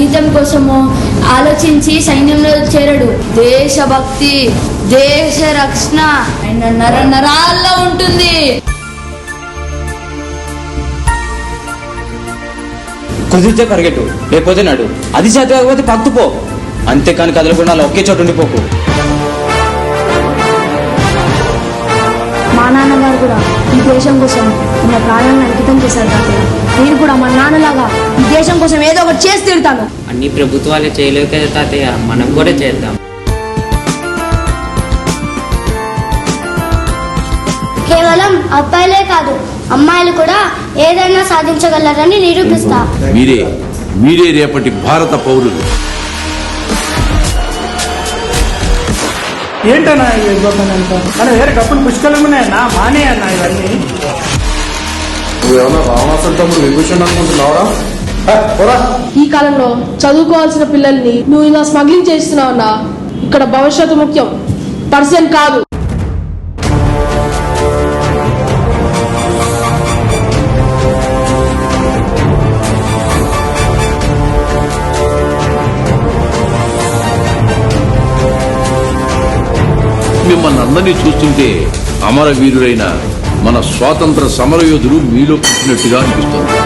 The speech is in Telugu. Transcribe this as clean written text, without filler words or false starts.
జీతం కోసమో ఆలోచించి సైన్యంలో చేరడు. దేశభక్తి, దేశ రక్షణ ఆయన నర నరాల్లో ఉంటుంది. కుదిరితే పరిగెట్టు, లేకపోతే నడు. అది చేత కాకపోతే పక్కుపో. అంతేకాని కదలకుండా అలా ఒకే చోటు ఉండిపోకు. మా నాన్నగారు కూడా ఈ దేశం కోసం తమ ప్రాణాలను అంకితం చేశారు తాతయ్య. నేను కూడా మా నాన్నలాగా ఈ దేశం కోసం ఏదో ఒకటి చేసి తీరుతాను. అన్ని ప్రభుత్వాలే చేయలేవు కదా తాతయ్య, మనం కూడా చేద్దాం. కేవలం అబ్బాయిలే కాదు, అమ్మాయిలు కూడా ఏదైనా సాధించగలరని నిరూపిస్తా. మీరే రేపటి భారత పౌరులు. ఏంటన్నా మన వేరే డబ్బులు పుష్కలం ఉన్నాయన్నా, మానే అన్నా ఇవన్నీ. నువ్వేమన్నా రావణాసుడు తమ్ముడు విభూషణ్ అనుకుంటున్నావరా? ఈ కాలంలో చదువుకోవాల్సిన పిల్లల్ని నువ్వు ఇలా స్మగ్లింగ్ చేస్తున్నావన్నా. ఇక్కడ భవిష్యత్తు ముఖ్యం, పర్సన్ కాదు. మిమ్మల్ని అందరినీ చూస్తుంటే అమరవీరులైన మన స్వాతంత్ర సమరయోధులు మీలో పుట్టినట్టుగా అనిపిస్తుంది.